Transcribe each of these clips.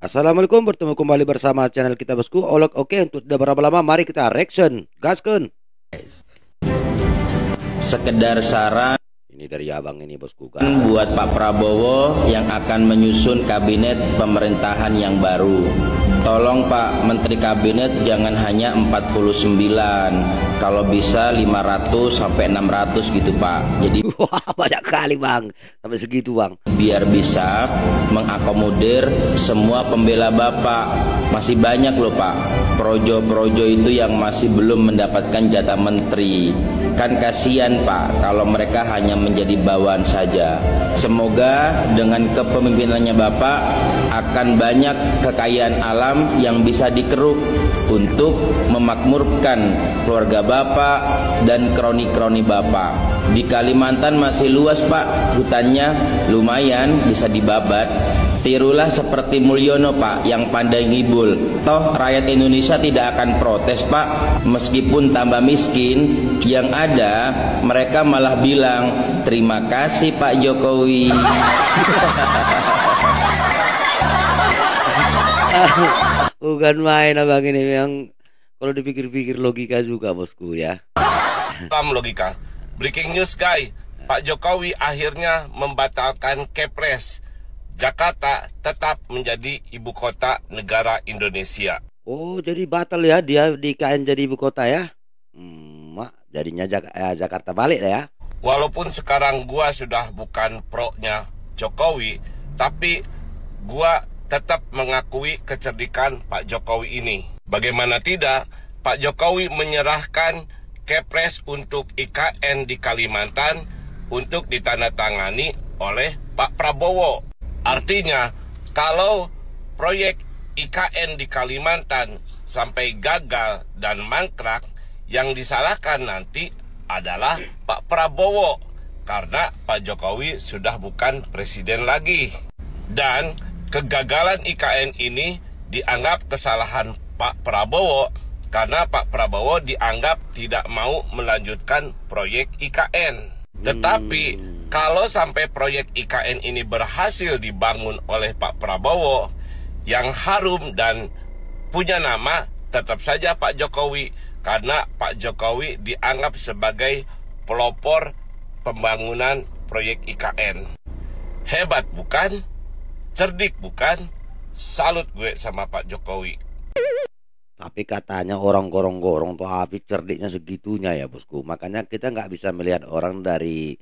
Assalamualaikum, bertemu kembali bersama channel kita bosku. Olok oke, untuk tidak berapa lama mari kita reaction. Gaskeun. Sekedar saran Ini dari abang ini bosku. buat Pak Prabowo yang akan menyusun kabinet pemerintahan yang baru. Tolong Pak Menteri Kabinet jangan hanya 49, kalau bisa 500 sampai 600 gitu Pak. Jadi Wah, banyak kali bang, sampai segitu bang. biar bisa mengakomodir semua pembela Bapak. Masih banyak loh Pak, projo-projo itu yang masih belum mendapatkan jatah menteri. Kan kasihan Pak kalau mereka hanya menjadi bawahan saja. Semoga dengan kepemimpinannya Bapak akan banyak kekayaan alam yang bisa dikeruk untuk memakmurkan keluarga Bapak dan kroni-kroni Bapak. Di Kalimantan masih luas Pak, hutannya lumayan bisa dibabat. Tirulah seperti Mulyono Pak yang pandai ngibul. Toh rakyat Indonesia tidak akan protes Pak, meskipun tambah miskin. Yang ada mereka malah bilang terima kasih Pak Jokowi. Bukan main abang ini, yang kalau dipikir-pikir logika juga bosku ya. Dalam logika. Breaking news guys, Pak Jokowi akhirnya membatalkan Kepres. Jakarta tetap menjadi ibu kota negara Indonesia. Oh, jadi batal ya dia di KN jadi ibu kota ya. Jadinya Jakarta balik ya. Walaupun sekarang gua sudah bukan pro-nya Jokowi, tapi gua tetap mengakui kecerdikan Pak Jokowi ini. Bagaimana tidak, Pak Jokowi menyerahkan Kepres untuk IKN di Kalimantan untuk ditandatangani oleh Pak Prabowo. Artinya, kalau proyek IKN di Kalimantan sampai gagal dan mangkrak, yang disalahkan nanti adalah Pak Prabowo, karena Pak Jokowi sudah bukan presiden lagi. Dan kegagalan IKN ini dianggap kesalahan Pak Prabowo, karena Pak Prabowo dianggap tidak mau melanjutkan proyek IKN. Tetapi kalau sampai proyek IKN ini berhasil dibangun oleh Pak Prabowo yang harum dan punya nama, tetap saja Pak Jokowi, karena Pak Jokowi dianggap sebagai pelopor pembangunan proyek IKN. Hebat bukan? Cerdik bukan? Salut gue sama Pak Jokowi. Tapi katanya orang gorong-gorong tuh habis cerdiknya segitunya ya bosku. Makanya kita nggak bisa melihat orang dari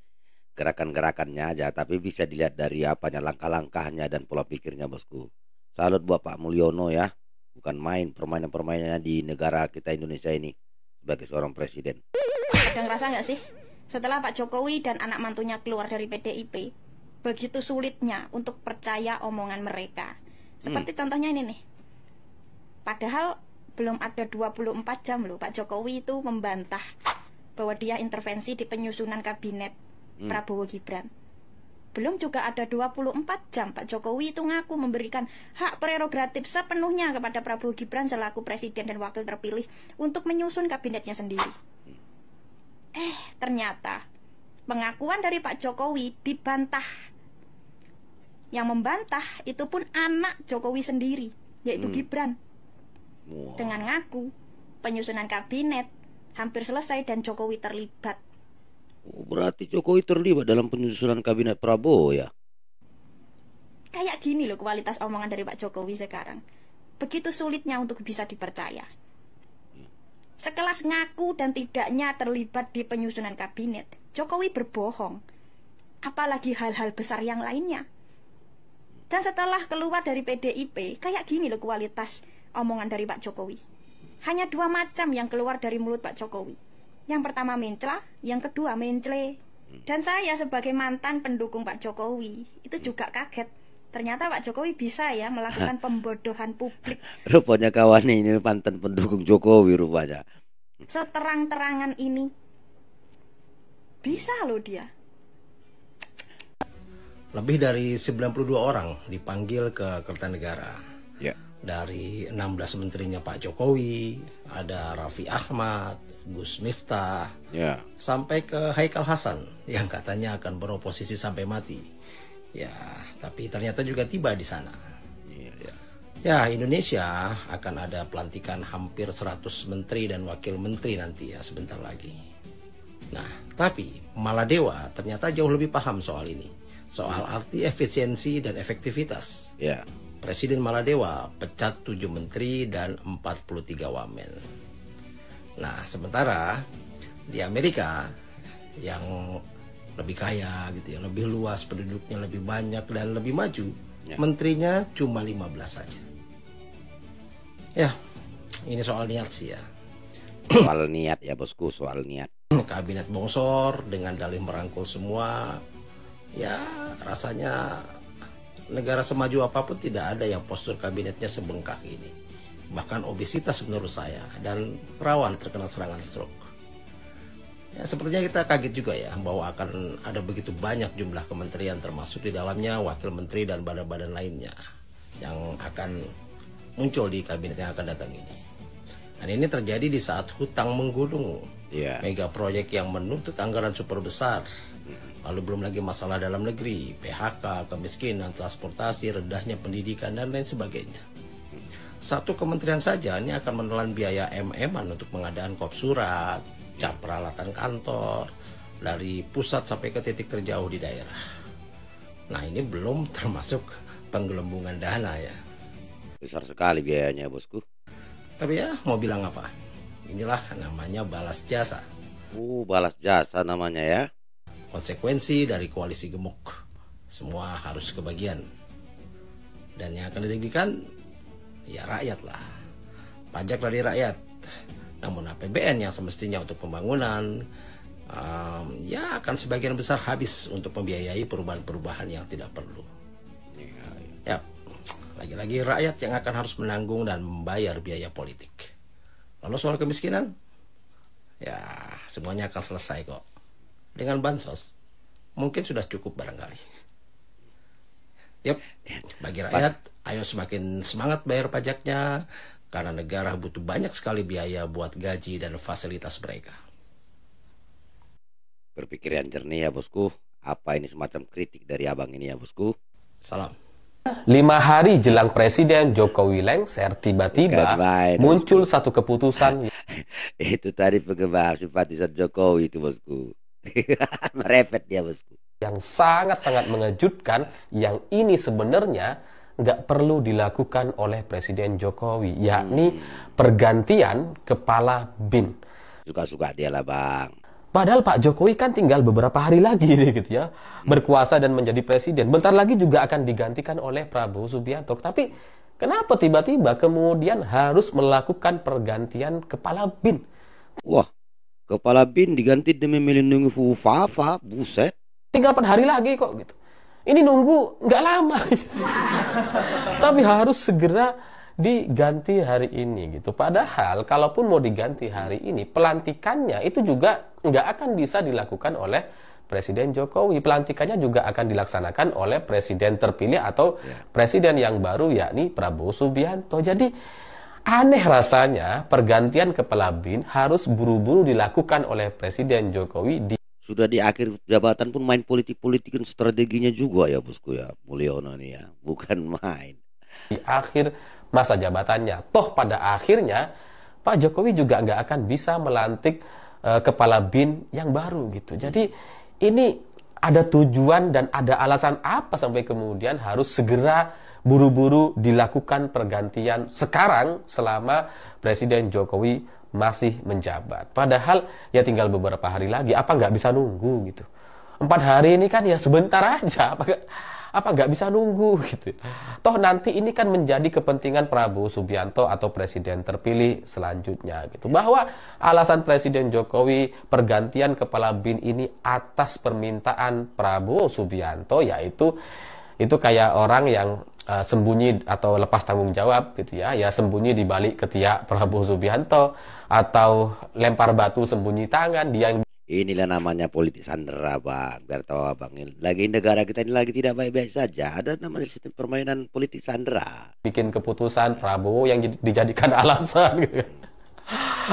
gerakan-gerakannya aja, tapi bisa dilihat dari apanya, langkah-langkahnya dan pola pikirnya bosku. Salut buat Pak Mulyono ya. Bukan main permainan-permainannya di negara kita Indonesia ini sebagai seorang presiden. Ada ngerasa nggak sih, setelah Pak Jokowi dan anak mantunya keluar dari PDIP, begitu sulitnya untuk percaya omongan mereka. Seperti contohnya ini nih. Padahal belum ada 24 jam loh Pak Jokowi itu membantah bahwa dia intervensi di penyusunan kabinet Prabowo Gibran. Belum juga ada 24 jam Pak Jokowi itu ngaku memberikan hak prerogatif sepenuhnya kepada Prabowo Gibran selaku presiden dan wakil terpilih untuk menyusun kabinetnya sendiri. Ternyata pengakuan dari Pak Jokowi dibantah. Yang membantah itu pun anak Jokowi sendiri, yaitu Gibran. Dengan ngaku penyusunan kabinet hampir selesai dan Jokowi terlibat. Oh, berarti Jokowi terlibat dalam penyusunan kabinet Prabowo ya? Kayak gini loh kualitas omongan dari Pak Jokowi sekarang. Begitu sulitnya untuk bisa dipercaya. Sekelas ngaku dan tidaknya terlibat di penyusunan kabinet, Jokowi berbohong. Apalagi hal-hal besar yang lainnya. Dan setelah keluar dari PDIP, kayak gini loh kualitas omongan dari Pak Jokowi. Hanya 2 macam yang keluar dari mulut Pak Jokowi. Yang pertama mencela, yang kedua mencle. Dan saya sebagai mantan pendukung Pak Jokowi itu juga kaget. Ternyata Pak Jokowi bisa ya melakukan pembodohan publik. Rupanya kawan ini mantan pendukung Jokowi rupanya. Seterang-terangan ini. Bisa loh dia. Lebih dari 92 orang dipanggil ke Kertanegara. Ya. Dari 16 menterinya Pak Jokowi, ada Raffi Ahmad, Gus Miftah, Ya. sampai ke Haikal Hasan yang katanya akan beroposisi sampai mati. Ya, tapi ternyata juga tiba di sana. Iya. Ya, Indonesia akan ada pelantikan hampir 100 menteri dan wakil menteri nanti ya sebentar lagi. Nah, tapi Maladewa ternyata jauh lebih paham soal ini. Soal arti efisiensi dan efektivitas. Ya. Presiden Maladewa pecat 7 menteri dan 43 wamen. Nah, sementara di Amerika yang lebih kaya gitu ya, lebih luas penduduknya, lebih banyak dan lebih maju, menterinya cuma 15 saja. Ya, ini soal niat sih ya. Soal niat ya bosku, soal niat. Kabinet bongsor dengan dalih merangkul semua. Ya, rasanya negara semaju apapun tidak ada yang postur kabinetnya sebengkak ini. Bahkan obesitas menurut saya dan rawan terkena serangan stroke. Ya, sepertinya kita kaget juga ya bahwa akan ada begitu banyak jumlah kementerian termasuk di dalamnya wakil menteri dan badan-badan lainnya yang akan muncul di kabinet yang akan datang ini. Dan ini terjadi di saat hutang menggunung, mega proyek yang menuntut anggaran super besar, lalu belum lagi masalah dalam negeri, PHK, kemiskinan, transportasi, rendahnya pendidikan dan lain sebagainya. Satu kementerian saja ini akan menelan biaya MM-an untuk pengadaan kop surat, cap peralatan kantor, dari pusat sampai ke titik terjauh di daerah. Nah, ini belum termasuk penggelembungan dana ya. Besar sekali biayanya bosku. Tapi ya mau bilang apa, inilah namanya balas jasa. Balas jasa namanya ya. Konsekuensi dari koalisi gemuk, semua harus kebagian. Dan yang akan dirugikan ya rakyat lah. Pajak dari rakyat. Namun APBN yang semestinya untuk pembangunan ya akan sebagian besar habis untuk membiayai perubahan-perubahan yang tidak perlu. Ya, lagi-lagi rakyat yang akan harus menanggung dan membayar biaya politik. Lalu soal kemiskinan, ya semuanya akan selesai kok. Dengan bansos, mungkin sudah cukup barangkali. Yup, bagi rakyat, ayo semakin semangat bayar pajaknya, karena negara butuh banyak sekali biaya buat gaji dan fasilitas mereka. Berpikir yang jernih ya bosku. Apa ini semacam kritik dari abang ini ya bosku? Salam. 5 hari jelang Presiden Jokowi lengser, tiba-tiba muncul satu keputusan. Itu tadi penggemar simpatisan Jokowi itu bosku. Merepet dia bosku. Yang sangat-sangat mengejutkan, yang ini sebenarnya nggak perlu dilakukan oleh Presiden Jokowi, yakni pergantian kepala BIN. Suka-suka dia lah bang. Padahal Pak Jokowi kan tinggal beberapa hari lagi nih gitu ya, berkuasa dan menjadi presiden. Bentar lagi juga akan digantikan oleh Prabowo Subianto. Tapi kenapa tiba-tiba kemudian harus melakukan pergantian kepala BIN? Wah, kepala BIN diganti demi melindungi Fafa, buset. Tinggal 4 hari lagi kok gitu. Ini nunggu nggak lama. Tapi harus segera diganti hari ini gitu. Padahal kalaupun mau diganti hari ini, pelantikannya itu juga nggak akan bisa dilakukan oleh Presiden Jokowi. Pelantikannya juga akan dilaksanakan oleh presiden terpilih atau presiden yang baru, yakni Prabowo Subianto. Jadi aneh rasanya pergantian kepala BIN harus buru-buru dilakukan oleh Presiden Jokowi. Sudah di akhir jabatan pun main politik-politikin strateginya juga ya bosku ya, Mulyono nih ya, bukan main. Di akhir masa jabatannya. Toh pada akhirnya Pak Jokowi juga nggak akan bisa melantik kepala BIN yang baru gitu. Jadi ini ada tujuan dan ada alasan apa sampai kemudian harus segera buru-buru dilakukan pergantian sekarang selama Presiden Jokowi masih menjabat. Padahal ya tinggal beberapa hari lagi, apa nggak bisa nunggu gitu. 4 hari ini kan ya sebentar aja, apa nggak bisa nunggu gitu. Toh nanti ini kan menjadi kepentingan Prabowo Subianto atau presiden terpilih selanjutnya gitu. Bahwa alasan Presiden Jokowi pergantian kepala BIN ini atas permintaan Prabowo Subianto, yaitu itu kayak orang yang sembunyi atau lepas tanggung jawab gitu ya, sembunyi di balik ketiak Prabowo Subianto atau lempar batu sembunyi tangan. Dia yang inilah namanya politik sandera bang, biar tahu abang, lagi negara kita ini lagi tidak baik-baik saja, ada namanya sistem permainan politik sandera. Bikin keputusan Prabowo yang dijadikan alasan gitu.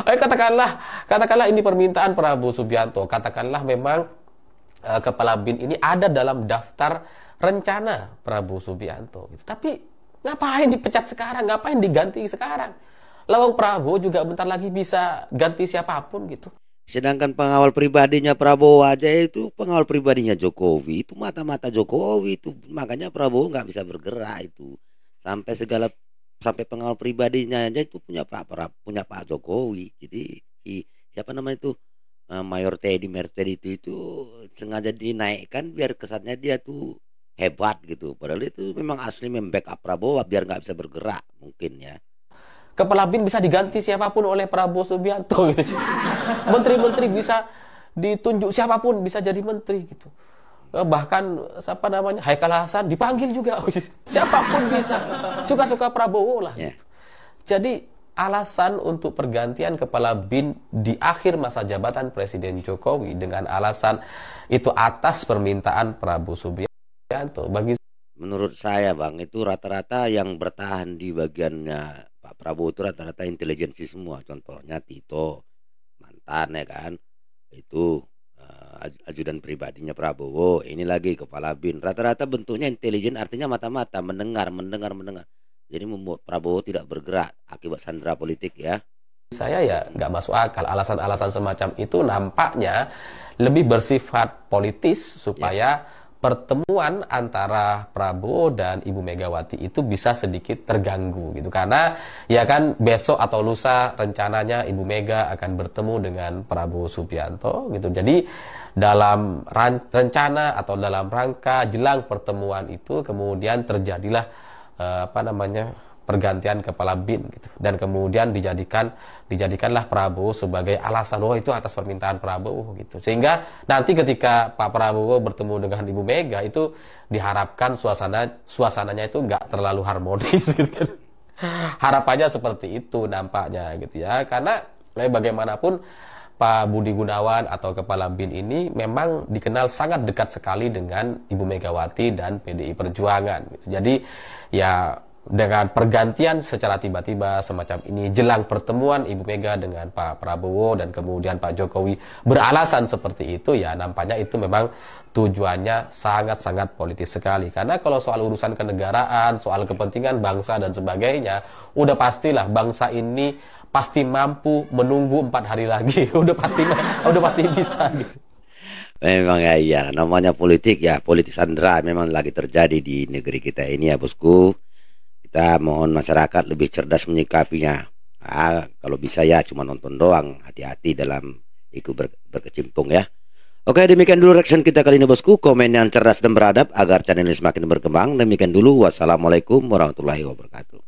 Katakanlah ini permintaan Prabowo Subianto, katakanlah memang kepala BIN ini ada dalam daftar rencana Prabowo Subianto gitu. Tapi Ngapain dipecat sekarang? Ngapain diganti sekarang? Lawang Prabowo juga bentar lagi bisa ganti siapapun gitu. Sedangkan pengawal pribadinya Prabowo aja itu pengawal pribadinya Jokowi, itu mata-mata Jokowi itu, makanya Prabowo nggak bisa bergerak itu. Sampai pengawal pribadinya aja itu punya Pak Jokowi. Jadi siapa nama itu, Mayor Teddy Mertedi itu sengaja dinaikkan biar kesannya dia tuh hebat gitu. Padahal itu memang asli membackup Prabowo biar nggak bisa bergerak mungkin ya. Kepala BIN bisa diganti siapapun oleh Prabowo Subianto gitu. Menteri-menteri bisa ditunjuk siapapun bisa jadi menteri gitu. Bahkan siapa namanya Haikal Hasan dipanggil juga. Siapapun bisa. Suka-suka Prabowo lah. Yeah. Gitu. Jadi alasan untuk pergantian kepala BIN di akhir masa jabatan Presiden Jokowi dengan alasan itu atas permintaan Prabowo Subianto. Menurut saya Bang, itu rata-rata yang bertahan di bagiannya Pak Prabowo itu rata-rata intelijensi semua. Contohnya Tito, mantan ya kan, itu ajudan pribadinya Prabowo. Ini lagi kepala BIN. Rata-rata bentuknya intelijen, artinya mata-mata, mendengar. Jadi membuat Prabowo tidak bergerak akibat sandera politik ya. Saya ya nggak masuk akal. Alasan-alasan semacam itu nampaknya lebih bersifat politis supaya pertemuan antara Prabowo dan Ibu Megawati itu bisa sedikit terganggu gitu. Karena ya kan besok atau lusa rencananya Ibu Mega akan bertemu dengan Prabowo Subianto gitu. Jadi dalam rencana atau dalam rangka jelang pertemuan itu kemudian terjadilah pergantian kepala BIN gitu. Dan kemudian dijadikanlah Prabowo sebagai alasan itu atas permintaan Prabowo gitu. Sehingga nanti ketika Pak Prabowo bertemu dengan Ibu Mega itu diharapkan suasananya itu nggak terlalu harmonis gitu kan. Harapannya seperti itu nampaknya gitu ya. Karena bagaimanapun Pak Budi Gunawan atau kepala BIN ini memang dikenal sangat dekat sekali dengan Ibu Megawati dan PDI Perjuangan gitu. Jadi ya dengan pergantian secara tiba-tiba semacam ini jelang pertemuan Ibu Mega dengan Pak Prabowo dan kemudian Pak Jokowi beralasan seperti itu, ya nampaknya itu memang tujuannya sangat-sangat politis sekali. Karena kalau soal urusan kenegaraan, soal kepentingan bangsa dan sebagainya, udah pastilah bangsa ini pasti mampu menunggu 4 hari lagi. udah pasti bisa gitu. Memang ya, iya, namanya politik ya, politik sandera memang lagi terjadi di negeri kita ini ya bosku. Kita mohon masyarakat lebih cerdas menyikapinya. Kalau bisa ya cuma nonton doang, hati-hati dalam ikut berkecimpung ya. Oke, demikian dulu reaction kita kali ini bosku. Komen yang cerdas dan beradab agar channel ini semakin berkembang. Demikian dulu, wassalamualaikum warahmatullahi wabarakatuh.